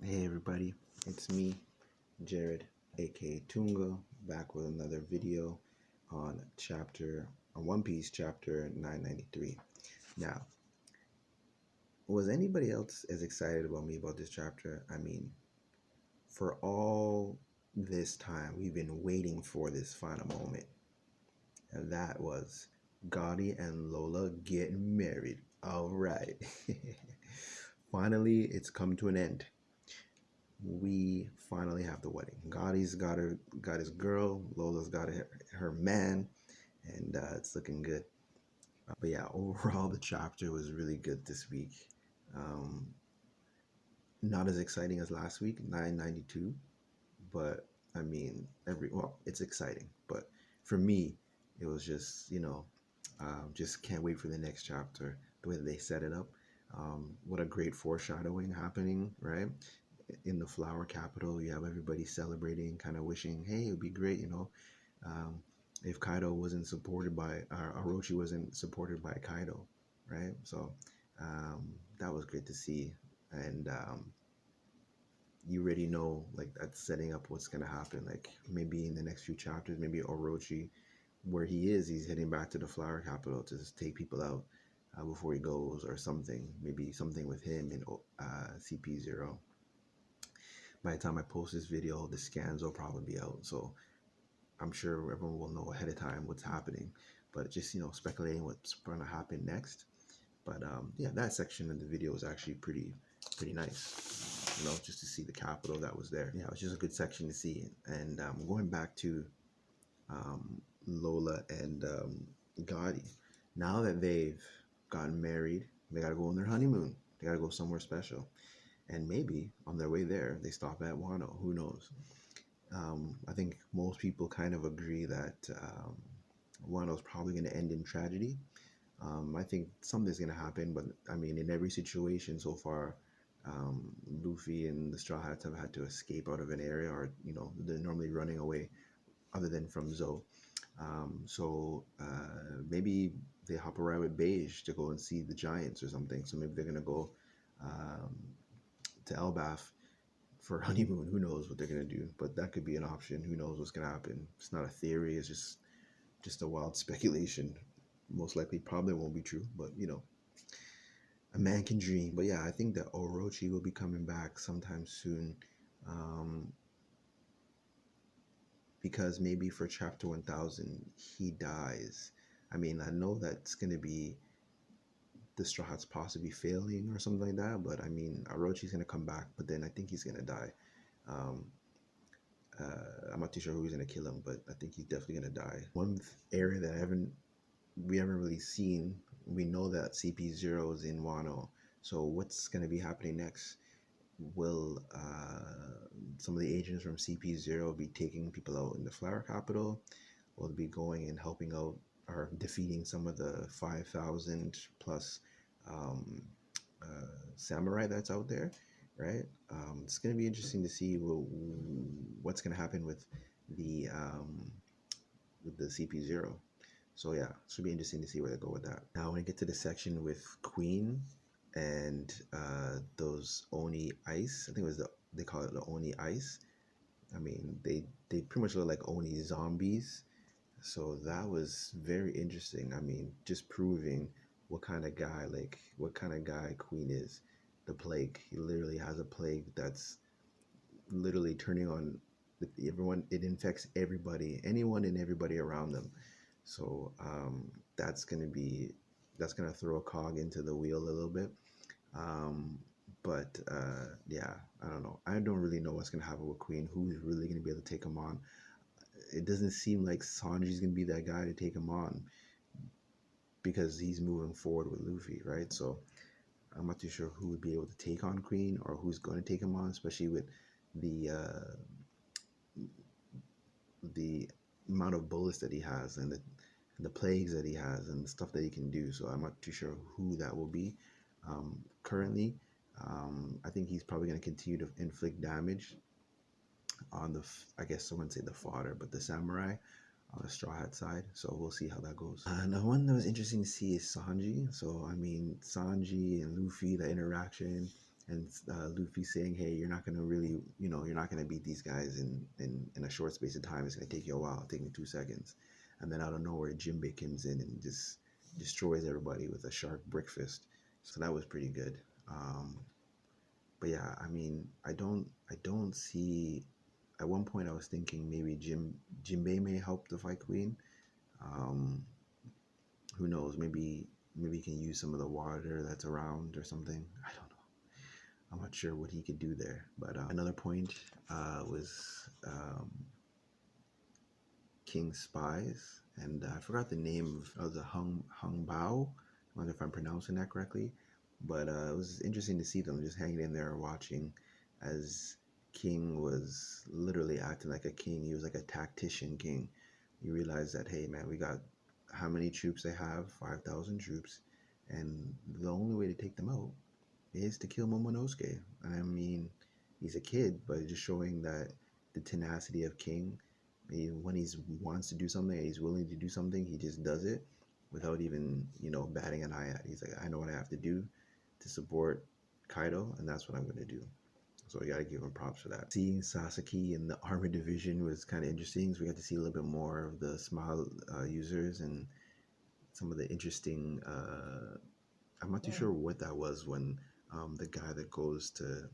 Hey everybody, it's me, Jared, aka Tunga, back with another video on One Piece chapter 993. Now, was anybody else as excited about me about this chapter? I mean, for all this time, we've been waiting for this final moment, and that was Gotti and Lola getting married. All right. Finally, it's come to an end. We finally have the wedding. Gotti's got his girl. Lola's got her man, and it's looking good. But yeah, overall the chapter was really good this week. Um, Not as exciting as last week, 992, but I mean it's exciting. But for me, it was just just can't wait for the next chapter. The way that they set it up, what a great foreshadowing happening, right? In the flower capital, you have everybody celebrating, kind of wishing, hey, it would be great, um, if Kaido wasn't supported by, Orochi wasn't supported by Kaido, right? So that was great to see. And you already know, like, that's setting up what's going to happen. Like, maybe in the next few chapters, maybe Orochi, where he is, he's heading back to the flower capital to just take people out before he goes, or something. Maybe something with him in CP0. By the time I post this video, the scans will probably be out. So I'm sure everyone will know ahead of time what's happening. But just, speculating what's going to happen next. But yeah, that section of the video was actually pretty nice. Just to see the capital that was there. Yeah, it was just a good section to see. And going back to Lola and Gotti, now that they've gotten married, they got to go on their honeymoon. They got to go somewhere special. And maybe on their way there, they stop at Wano. Who knows? I think most people kind of agree that Wano's probably going to end in tragedy. I think something's going to happen, but I mean, in every situation so far, Luffy and the Straw Hats have had to escape out of an area, or they're normally running away, other than from Zoe. Maybe they hop a ride with Beige to go and see the Giants or something. So maybe they're gonna go um, to Elbaf for honeymoon. Who knows what they're gonna do? But that could be an option. Who knows what's gonna happen? It's not a theory. It's just a wild speculation. Most likely, probably won't be true. But a man can dream. But yeah, I think that Orochi will be coming back sometime soon. Um, because maybe for chapter 1000 he dies. I mean, I know that's going to be the Straw Hats possibly failing or something like that, but I mean, Orochi's going to come back, but then I think he's going to die. Um, I'm not too sure who's going to kill him, but I think he's definitely going to die. One area that we haven't really seen, we know that CP0 is in Wano, so what's going to be happening next? Will some of the agents from CP0 be taking people out in the flower capital? Will they be going and helping out or defeating some of the 5,000 plus um, samurai that's out there, right? It's going to be interesting to see what's going to happen with the CP0. So yeah, it should be interesting to see where they go with that. Now, when I get to the section with Queen and those Oni Ice, I think they call it the Oni Ice. I mean, they pretty much look like Oni zombies. So that was very interesting. I mean, just proving what kind of guy Queen is. The plague. He literally has a plague that's literally turning on everyone. It infects everybody, anyone and everybody around them. So that's gonna throw a cog into the wheel a little bit. Um, but yeah, I don't know. I don't really know what's gonna happen with Queen. Who's really gonna be able to take him on? It doesn't seem like Sanji's gonna be that guy to take him on because he's moving forward with Luffy, right? So I'm not too sure who would be able to take on Queen or who's going to take him on, especially with the the amount of bullets that he has and the plagues that he has and the stuff that he can do. So I'm not too sure who that will be. Currently, I think he's probably going to continue to inflict damage on I guess I wouldn't say the fodder, but the samurai on the Straw Hat side. So we'll see how that goes. And the one that was interesting to see is Sanji. So I mean, Sanji and Luffy, the interaction. and Luffy saying, "Hey, you're not gonna really, you're not gonna beat these guys in a short space of time. It's gonna take you a while. It'll take me 2 seconds." And then out of nowhere, Jinbei comes in and just destroys everybody with a sharp brick fist. So that was pretty good. Um, but yeah, I mean, I don't see. At one point, I was thinking maybe Jinbei may help the Fight Queen. Um, who knows? Maybe he can use some of the water that's around or something. I don't know. I'm not sure what he could do there. But another point was King's spies, and I forgot the name of the Hung Bao. I wonder if I'm pronouncing that correctly. But it was interesting to see them just hanging in there watching as King was literally acting like a king. He was like a tactician king. You realize that, hey man, we got how many troops they have? 5,000 troops, and the only way to take them out is to kill Momonosuke. And I mean, he's a kid, but just showing that the tenacity of King. When he wants to do something and he's willing to do something, he just does it without even batting an eye at it. He's like, I know what I have to do to support Kaido, and that's what I'm going to do. So we got to give him props for that. Seeing Sasaki in the armor division was kind of interesting. So we got to see a little bit more of the smile users and some of the interesting. I'm not too sure what that was when the guy that goes to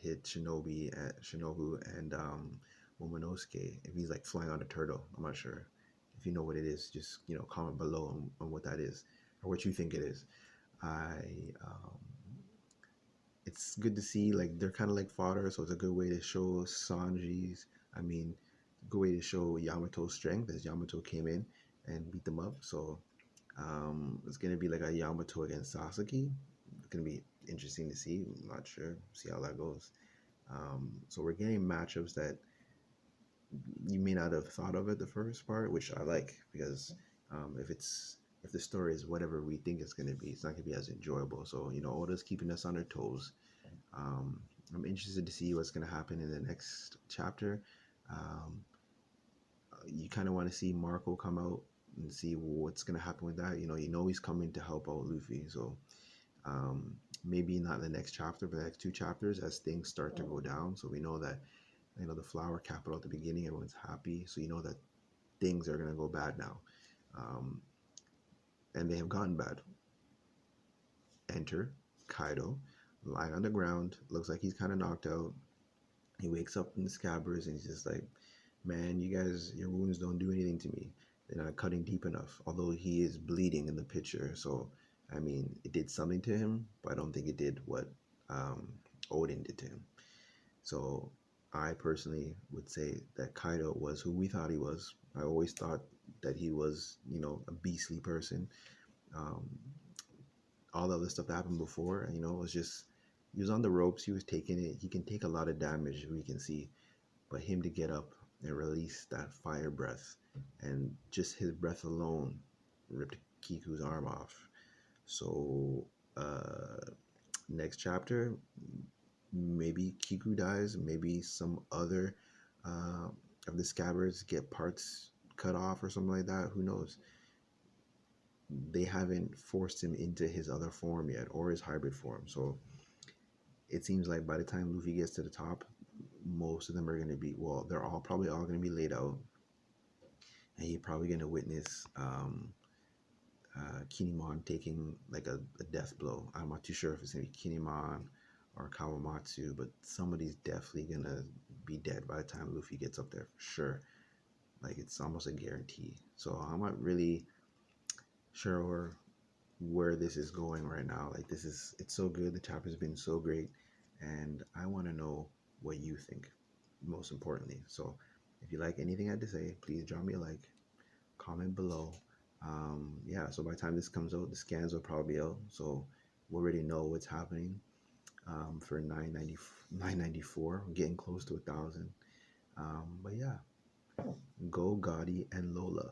hit Shinobu and Momonosuke, if he's like flying on a turtle. I'm not sure. If you know what it is, just comment below on what that is or what you think it is. I It's good to see like they're kind of like fodder, so it's a good way to show Sanji's. I mean, good way to show Yamato's strength as Yamato came in and beat them up. So it's gonna be like a Yamato against Sasaki. It's gonna be interesting to see. I'm not sure. See how that goes. So we're getting matchups that you may not have thought of at the first part, which I like because if the story is whatever we think it's gonna be, it's not gonna be as enjoyable. So Oda's keeping us on our toes. Um, I'm interested to see what's gonna happen in the next chapter. Um, you kind of want to see Marco come out and see what's gonna happen with that. He's coming to help out Luffy, so um, maybe not the next chapter, but the next two chapters as things start to go down. So we know that the flower capital at the beginning, everyone's happy. So that things are gonna go bad now, um, and they have gone bad. Enter Kaido, lying on the ground. Looks like he's kind of knocked out. He wakes up in the scabbards and he's just like, "Man, you guys, your wounds don't do anything to me. They're not cutting deep enough." Although he is bleeding in the picture, so I mean, it did something to him, but I don't think it did what um, Odin did to him. So I personally would say that Kaido was who we thought he was. I always thought that he was, a beastly person. Um, all the other stuff that happened before, it was just he was on the ropes. He was taking it. He can take a lot of damage, we can see, but him to get up and release that fire breath, and just his breath alone ripped Kiku's arm off. So next chapter, maybe Kiku dies, maybe some other uh, of the scabbards get parts cut off or something like that. Who knows? They haven't forced him into his other form yet or his hybrid form. So it seems like by the time Luffy gets to the top, most of them are going to be, well, they're all probably all going to be laid out. And you're probably going to witness Kinemon taking like a death blow. I'm not too sure if it's going to be Kinemon or Kawamatsu, but somebody's definitely going to be dead by the time Luffy gets up there for sure. Like it's almost a guarantee. So I'm not really sure where this is going right now. Like it's so good. The chapter's been so great, and I want to know what you think, most importantly. So if you like anything I had to say, please drop me a like, comment below. Yeah, so by the time this comes out, the scans will probably be out, so we already know what's happening for 994. We're getting close to 1,000. But yeah, go Gotti and Lola.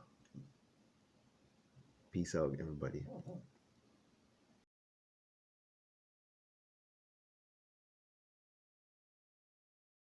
Peace out, everybody.